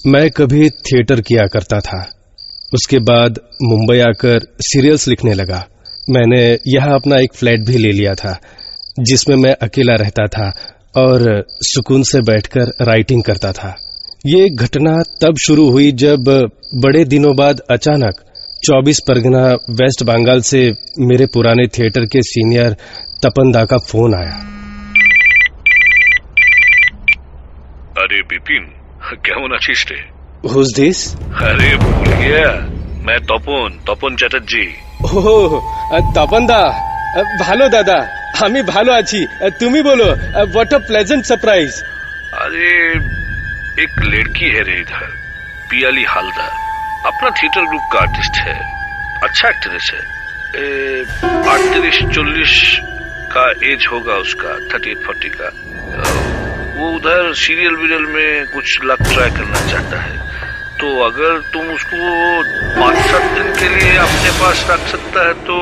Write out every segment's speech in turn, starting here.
मैं कभी थिएटर किया करता था। उसके बाद मुंबई आकर सीरियल्स लिखने लगा। मैंने यहाँ अपना एक फ्लैट भी ले लिया था जिसमें मैं अकेला रहता था और सुकून से बैठकर राइटिंग करता था। ये घटना तब शुरू हुई जब बड़े दिनों बाद अचानक 24 परगना वेस्ट बंगाल से मेरे पुराने थिएटर के सीनियर तपन दा का फोन आया। अरे बिपिन, কেমন আছিস রে? Who's this? अरे भूल गया, मैं তপন চ্যাটার্জি। ওহ, তপন দা, ভালো দাদা, আমি ভালো আছি। তুমি বলো, what a pleasant surprise। अरे एक लड़की है रे इधर, पियाली हालदार, अपना थिएटर ग्रुप का आर्टिस्ट है, अच्छा एक्ट्रेस है। 38-40 का एज होगा उसका, 38-40 का। वो उधर सीरियल वीरियल में कुछ लक ट्राई करना चाहता है, तो अगर तुम उसको 5-7 दिन के लिए अपने पास रख सकता है तो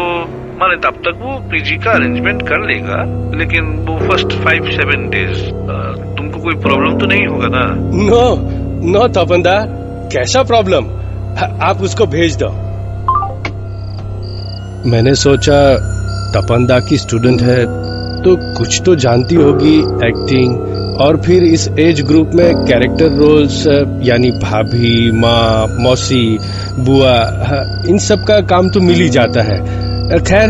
माने तब तक वो पीजी का अरेंजमेंट कर लेगा, लेकिन वो फर्स्ट 5-7 डेज तुमको कोई प्रॉब्लम तो नहीं होगा ना? नो तपन दा, कैसा प्रॉब्लम? आप उसको भेज दो। मैंने सोचा तपन दा की स्टूडेंट है तो कुछ तो जानती होगी एक्टिंग, और फिर इस एज ग्रुप में कैरेक्टर रोल्स यानी भाभी, माँ, मौसी, बुआ, इन सब का काम तो मिल ही जाता है। खैर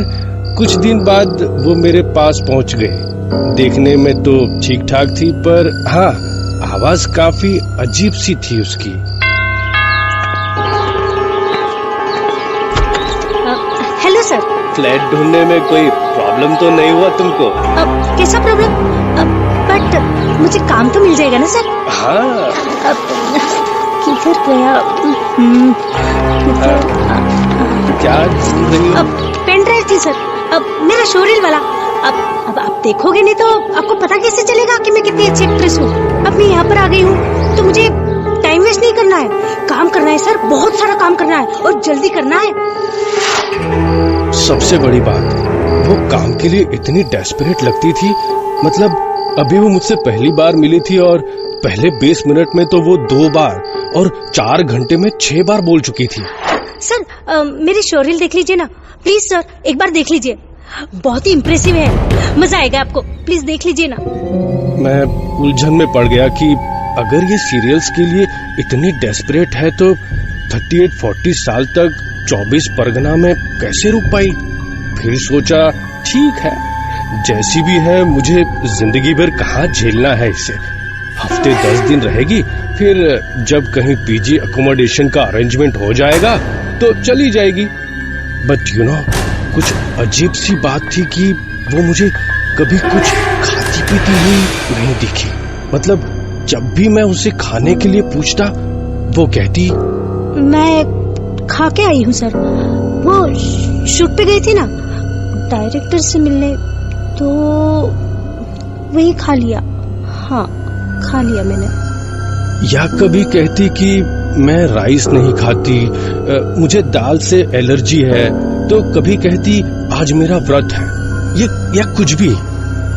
कुछ दिन बाद वो मेरे पास पहुंच गए। देखने में तो ठीक ठाक थी, पर हाँ, आवाज काफी अजीब सी थी उसकी। Hello sir. फ्लैट ढूंढने में कोई प्रॉब्लम तो नहीं हुआ तुमको? कैसा प्रॉब्लम? बट मुझे काम तो मिल जाएगा ना सर? हाँ। किधर गया? क्या ढूंढ रही हो? पेन ड्राइव थी सर, मेरा शोरील वाला। अब आप देखोगे नहीं तो आपको पता कैसे चलेगा कि मैं कितनी अच्छी एक्ट्रेस हूँ। अब मैं यहाँ पर आ गई हूँ तो मुझे टाइम वेस्ट नहीं करना है, काम करना है सर, बहुत सारा काम करना है और जल्दी करना है। सबसे बड़ी बात, वो काम के लिए इतनी डेस्परेट लगती थी। मतलब अभी वो मुझसे पहली बार मिली थी और पहले 20 मिनट में तो वो 2 बार और 4 घंटे में 6 बार बोल चुकी थी। सर मेरी शोरील देख लीजिए ना प्लीज सर, एक बार देख लीजिए, बहुत ही इम्प्रेसिव है, मजा आएगा आपको, प्लीज देख लीजिए ना। मैं उलझन में पड़ गया कि अगर ये सीरियल्स के लिए इतनी डेस्परेट है तो 38-40 साल तक 24 परगना में कैसे रुक पाई। फिर सोचा ठीक है, जैसी भी है मुझे जिंदगी भर कहाँ झेलना है इसे। हफ्ते 10 दिन रहेगी, फिर जब कहीं पीजी अकोमोडेशन का अरेंजमेंट हो जाएगा तो चली जाएगी। बट यू नो, कुछ अजीब सी बात थी कि वो मुझे कभी कुछ खाती पीती हुई नहीं दिखी। मतलब जब भी मैं उसे खाने के लिए पूछता वो कहती, मैं खा के आई हूँ सर। वो शूट पे गई थी ना डायरेक्टर से मिलने, तो वही खा लिया। हाँ, खा लिया मैंने। या कभी कहती कि मैं राइस नहीं खाती, मुझे दाल से एलर्जी है, तो कभी कहती आज मेरा व्रत है, या कुछ भी।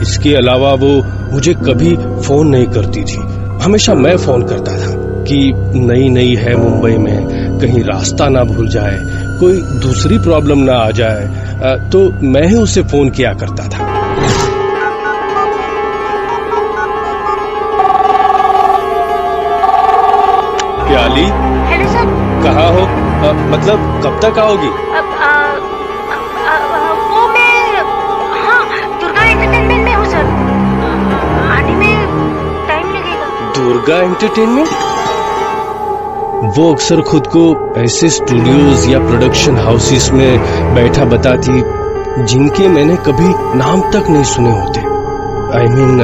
इसके अलावा वो मुझे कभी फोन नहीं करती थी, हमेशा मैं फोन करता था कि नई है मुंबई में, कहीं रास्ता ना भूल जाए, कोई दूसरी प्रॉब्लम ना आ जाए, तो मैं ही उसे फोन किया करता था। प्याली। Hello sir. कहाँ हो? मतलब कब तक आओगी? वो मैं दुर्गा एंटरटेनमेंट में हूँ सर, आने में टाइम लगेगा। दुर्गा एंटरटेनमेंट? वो अक्सर खुद को ऐसे स्टूडियोज या प्रोडक्शन हाउसेस में बैठा बताती जिनके मैंने कभी नाम तक नहीं सुने होते। I mean,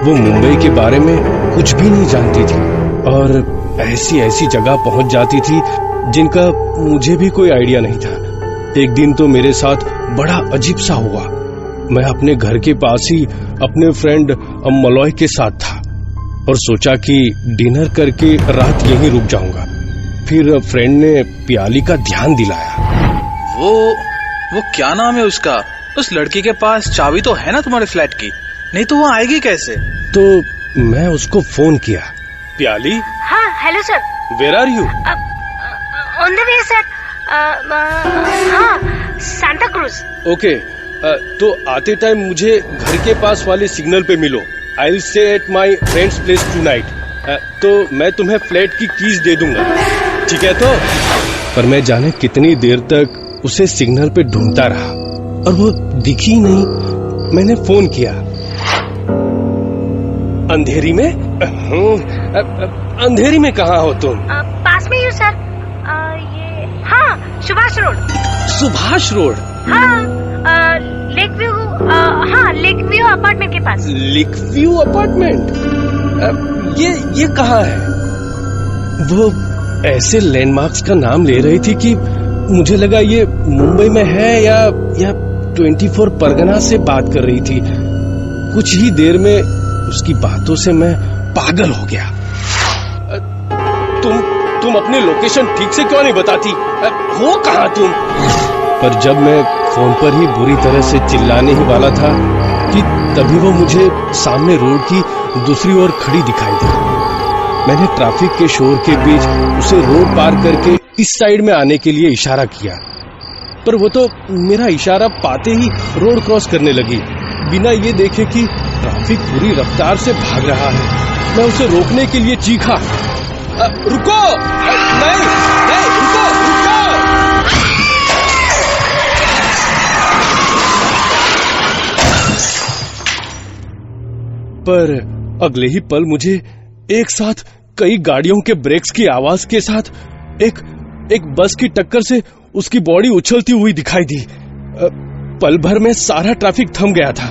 वो मुंबई के बारे में कुछ भी नहीं जानती थी और ऐसी जगह पहुंच जाती थी जिनका मुझे भी कोई आइडिया नहीं था। एक दिन तो मेरे साथ बड़ा अजीब सा हुआ। मैं अपने घर के पास ही अपने फ्रेंड मलॉय के साथ था और सोचा कि डिनर करके रात यहीं रुक जाऊंगा। फिर फ्रेंड ने प्याली का ध्यान दिलाया। वो क्या नाम है उसका? उस लड़की के पास चाबी तो है ना तुम्हारे फ्लैट की, नहीं तो वो आएगी कैसे? तो मैं उसको फोन किया। प्याली? हाँ hello sir, where are you? On the way sir. हाँ, सांता क्रूज। ओके, तो आते टाइम मुझे घर के पास वाले सिग्नल पे मिलो। I will stay at my friends place tonight. तो मैं तुम्हें फ्लैट की कीज दे दूंगा, ठीक है? तो पर मैं जाने कितनी देर तक उसे सिग्नल पे ढूंढता रहा और वो दिखी नहीं। मैंने फोन किया। अंधेरी में? अंधेरी में कहाँ हो तुम? पास में ही हूँ सर। ये हाँ, सुभाष रोड। सुभाष रोड? हाँ, लेक व्यू। हाँ, लेक व्यू अपार्टमेंट के पास। Lake view apartment? ये कहाँ है? वो ऐसे लैंडमार्क्स का नाम ले रही थी कि मुझे लगा ये मुंबई में है या 24 परगना से बात कर रही थी। कुछ ही देर में उसकी बातों से मैं पागल हो गया। तुम अपनी लोकेशन ठीक से क्यों नहीं बताती? हो कहाँ तुम? पर जब मैं फोन पर ही बुरी तरह से चिल्लाने ही वाला था कि तभी वो मुझे सामने रोड की दूसरी ओर खड़ी दिखाई दी। मैंने ट्रैफिक के शोर के बीच उसे रोड पार करके इस साइड में आने के लिए इशारा किया, पर वो तो मेरा इशारा पाते ही रोड क्रॉस करने लगी, बिना ये देखे कि ट्रैफिक पूरी रफ्तार से भाग रहा है। मैं उसे रोकने के लिए चीखा, रुको! नहीं, रुको! पर अगले ही पल मुझे एक साथ कई गाड़ियों के ब्रेक्स की आवाज के साथ एक बस की टक्कर से उसकी बॉडी उछलती हुई दिखाई दी। पल भर में सारा ट्रैफिक थम गया था,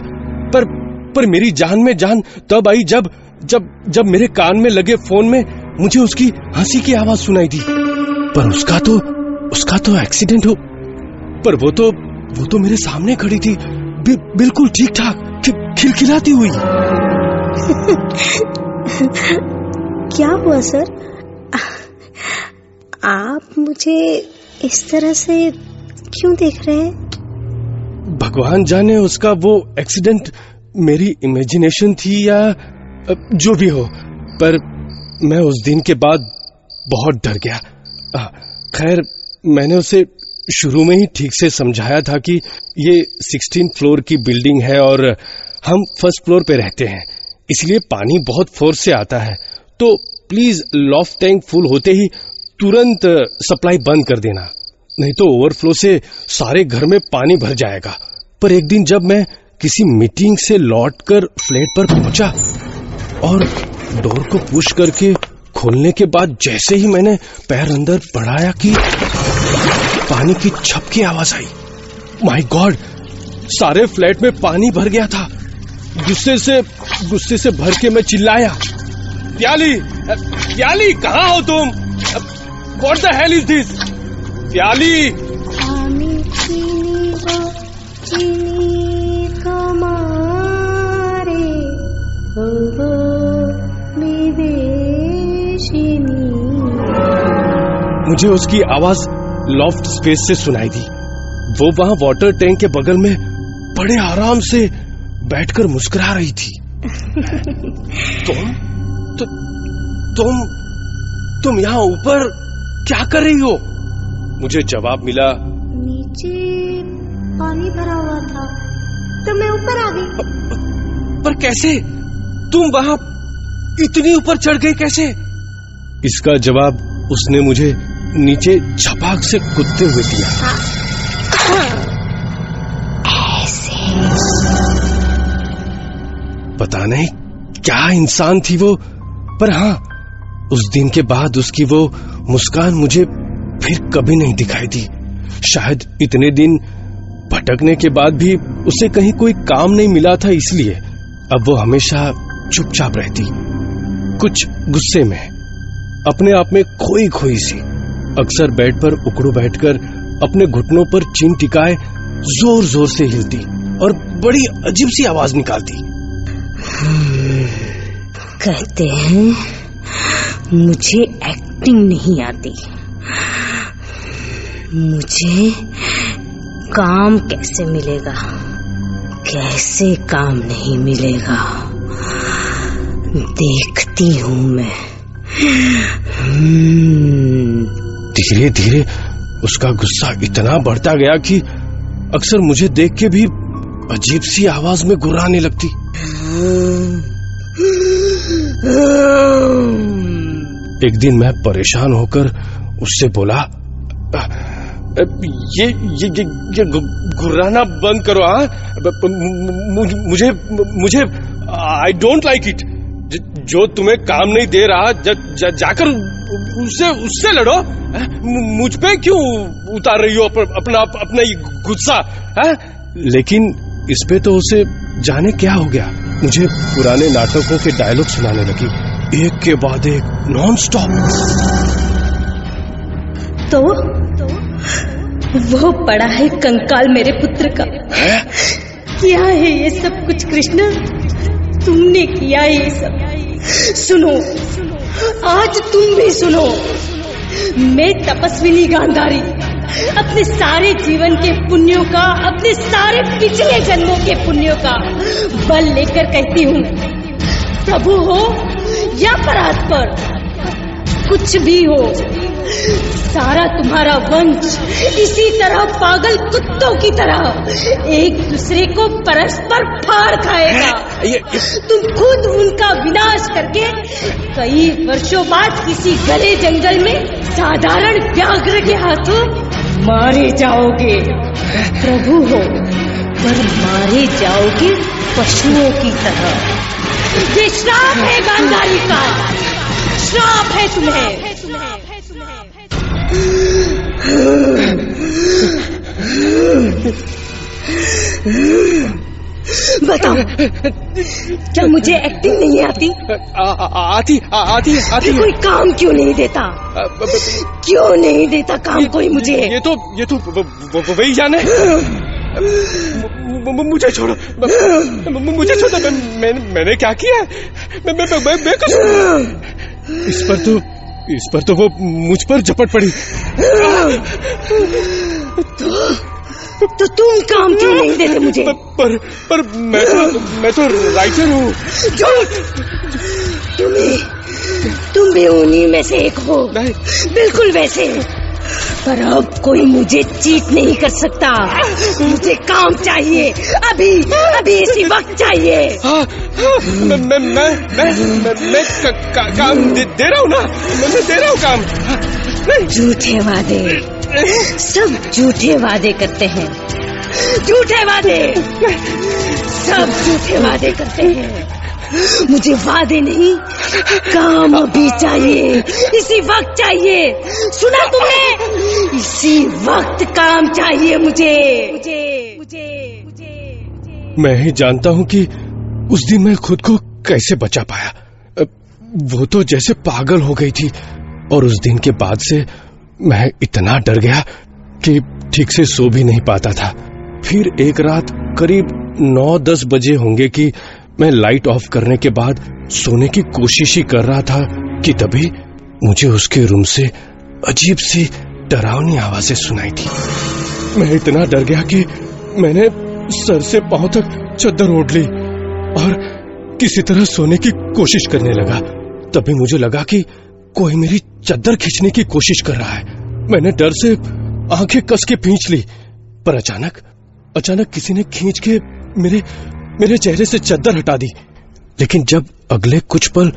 पर मेरी जान में जान तब आई जब मेरे कान में लगे फोन में मुझे उसकी हंसी की आवाज सुनाई दी। पर उसका तो एक्सीडेंट हो, पर वो तो मेरे सामने खड़ी थी, बिल्कुल ठीक ठाक, खिलखिलाती हुई। क्या हुआ सर? आप मुझे इस तरह से क्यों देख रहे हैं? भगवान जाने उसका वो एक्सीडेंट मेरी इमेजिनेशन थी या जो भी हो, पर मैं उस दिन के बाद बहुत डर गया। खैर, मैंने उसे शुरू में ही ठीक से समझाया था कि ये 16 फ्लोर की बिल्डिंग है और हम फर्स्ट फ्लोर पे रहते हैं, इसलिए पानी बहुत फोर्स से आता है, तो प्लीज लॉफ्ट टैंक फुल होते ही तुरंत सप्लाई बंद कर देना, नहीं तो ओवरफ्लो से सारे घर में पानी भर जाएगा। पर एक दिन जब मैं किसी मीटिंग से लौटकर फ्लैट पर पहुंचा और डोर को पुश करके खोलने के बाद जैसे ही मैंने पैर अंदर बढ़ाया कि पानी की छप की आवाज आई। माय गॉड, सारे फ्लैट में पानी भर गया था। गुस्से से भर के मैं चिल्लाया, प्याली कहाँ हो तुम? What the hell is this? प्याली! मुझे उसकी आवाज लॉफ्ट स्पेस से सुनाई दी। वो वहां वाटर टैंक के बगल में बड़े आराम से बैठकर मुस्कुरा रही थी। तुम यहाँ ऊपर क्या कर रही हो? मुझे जवाब मिला, नीचे पानी भरा हुआ था तो मैं ऊपर आ गई। पर कैसे? तुम वहां इतनी ऊपर चढ़ गई कैसे? इसका जवाब उसने मुझे नीचे झपाक से कूदते हुए दिया। पता नहीं क्या इंसान थी वो, पर हाँ, उस दिन के बाद उसकी वो मुस्कान मुझे फिर कभी नहीं दिखाई दी। शायद इतने दिन भटकने के बाद भी उसे कहीं कोई काम नहीं मिला था, इसलिए अब वो हमेशा चुपचाप रहती, कुछ गुस्से में, अपने आप में खोई खोई सी। अक्सर बेड पर उकड़ू बैठकर अपने घुटनों पर चिन टिकाए जोर जोर से हिलती और बड़ी अजीब सी आवाज निकालती। कहते हैं मुझे एक्टिंग नहीं आती, मुझे काम कैसे मिलेगा? कैसे काम नहीं मिलेगा? देखती हूँ मैं। धीरे धीरे उसका गुस्सा इतना बढ़ता गया कि अक्सर मुझे देख के भी अजीब सी आवाज में गुर्राने लगती। एक दिन मैं परेशान होकर उससे बोला, ये गुर्राना बंद करो। हाँ, मुझे आई डोंट लाइक इट। जो तुम्हें काम नहीं दे रहा जाकर उससे लड़ो। मुझ पे क्यों उतार रही हो अपना ये गुस्सा? लेकिन इस पे तो उसे जाने क्या हो गया। मुझे पुराने नाटकों के डायलॉग सुनाने लगी, एक के बाद एक, नॉन स्टॉप। तो वो पड़ा है कंकाल मेरे पुत्र का। क्या है ये सब कुछ कृष्ण? तुमने किया है ये सब। सुनो, आज तुम भी सुनो। मैं तपस्विनी गांधारी अपने सारे जीवन के पुण्यों का, अपने सारे पिछले जन्मों के पुण्यों का बल लेकर कहती हूँ, प्रभु हो या परात्पर, कुछ भी हो, सारा तुम्हारा वंश इसी तरह पागल कुत्तों की तरह एक दूसरे को परस्पर फाड़ खाएगा। तुम खुद उनका विनाश करके कई वर्षों बाद किसी घने जंगल में साधारण व्याघ्र के हाथों मारे जाओगे। प्रभु हो, पर मारे जाओगे पशुओं की तरह। ये श्राप है गांधारी का, श्राप है तुम्हें। बताओ, क्या मुझे एक्टिंग नहीं आती? आती। कोई काम क्यों नहीं देता? क्यों नहीं देता काम कोई मुझे? ये तो वही जाने। मुझे छोड़ो, मैंने क्या किया? मैं इस पर तो वो मुझ पर झपट पड़ी। तो तुम काम क्यों नहीं देते मुझे? पर मैं तो राइटर हूँ। तुम भी उन्हीं में से एक हो, बिल्कुल वैसे। पर अब कोई मुझे चीट नहीं कर सकता। मुझे काम चाहिए, अभी इसी वक्त चाहिए। मैं काम दे रहा हूँ ना, मैं दे रहा हूँ काम। झूठे वादे, सब झूठे वादे करते हैं। झूठे वादे, सब झूठे वादे करते हैं। मुझे वादे नहीं, काम अभी चाहिए, इसी वक्त चाहिए। सुना तुमने? इसी वक्त काम चाहिए मुझे। मैं ही जानता हूँ कि उस दिन मैं खुद को कैसे बचा पाया। वो तो जैसे पागल हो गई थी, और उस दिन के बाद से मैं इतना डर गया कि ठीक से सो भी नहीं पाता था। फिर एक रात करीब 9-10 बजे होंगे कि मैं लाइट ऑफ करने के बाद सोने की कोशिश ही कर रहा था कि तभी मुझे उसके रूम से अजीब सी डरावनी आवाजें सुनाई थी। मैं इतना डर गया कि मैंने सर से पांव तक चद्दर ओढ़ ली और किसी तरह सोने की कोशिश करने लगा। तभी मुझे लगा कि कोई मेरी चद्दर खींचने की कोशिश कर रहा है। मैंने डर से आंखें कस के खींच ली, पर अचानक किसी ने खींच के मेरे चेहरे से चद्दर हटा दी। लेकिन जब अगले कुछ पल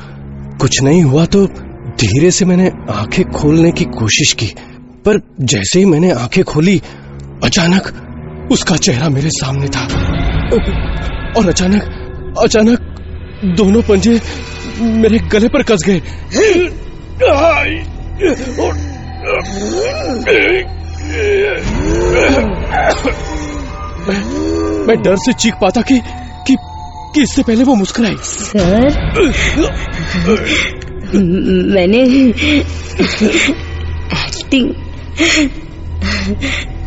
कुछ नहीं हुआ तो धीरे से मैंने आंखें खोलने की कोशिश की, पर जैसे ही मैंने आंखें खोली अचानक उसका चेहरा मेरे सामने था और अचानक दोनों पंजे मेरे गले पर कस गए। मैं डर से चीख पाता कि इससे पहले वो मुस्कुराई। सर, मैंने एक्टिंग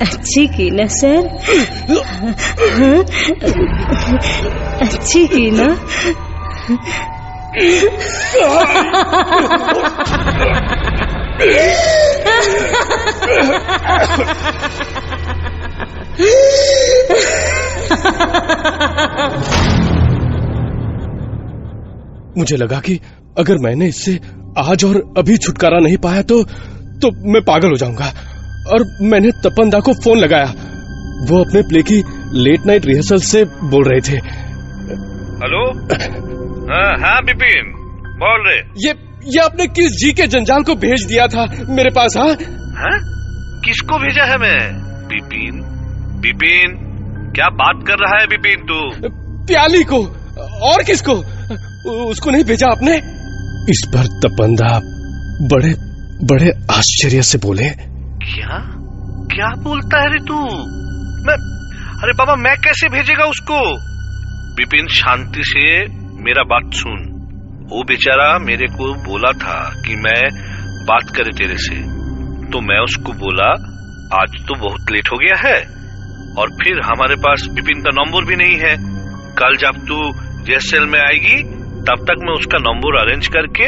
अच्छी की ना सर? अच्छी की ना? मुझे लगा कि अगर मैंने इससे आज और अभी छुटकारा नहीं पाया तो मैं पागल हो जाऊंगा। और मैंने तपन दा को फोन लगाया। वो अपने प्ले की लेट नाइट रिहर्सल से बोल रहे थे। हेलो? हाँ बिपिन बोल रहे। ये आपने किस जी के जंजाल को भेज दिया था मेरे पास? हाँ, किसको भेजा है मैं? बिपिन बिपिन क्या बात कर रहा है बिपिन तू? प्याली को। और किसको? उसको नहीं भेजा आपने? इस पर तपंदा बड़े बड़े आश्चर्य से बोले। क्या क्या बोलता है रे तू? मैं अरे बाबा मैं कैसे भेजेगा उसको? बिपिन शांति से मेरा बात सुन। वो बेचारा मेरे को बोला था कि मैं बात करे तेरे से, तो मैं उसको बोला आज तो बहुत लेट हो गया है और फिर हमारे पास बिपिन का नंबर भी नहीं है। कल जब तू रिहर्सल में आएगी तब तक मैं उसका नंबर अरेंज करके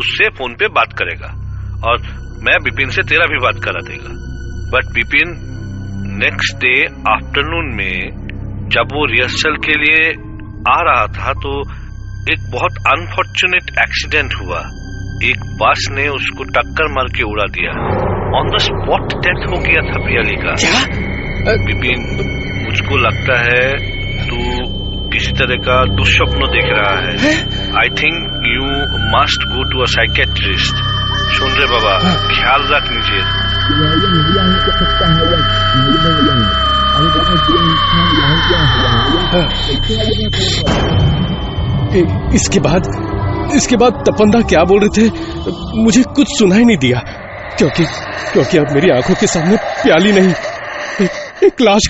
उससे फोन पे बात करेगा और मैं बिपिन से तेरा भी बात करा देगा। But Bipin next day afternoon में जब वो रिहर्सल के लिए आ रहा था तो एक बहुत अनफॉर्चुनेट एक्सीडेंट हुआ। एक बस ने उसको टक्कर मार के उड़ा दिया। ऑन द स्पॉट डेथ हो गया था पियाली का। बिपिन मुझको लगता है तू किसी तरह का दुस्वप्न देख रहा है। I think you must go to a psychiatrist. सुन रहे बाबा, ख्याल रख लीजिए। इसके बाद तपंदा क्या बोल रहे थे मुझे कुछ सुनाई नहीं दिया, क्योंकि अब मेरी आंखों के सामने प्याली नहीं, एक लाश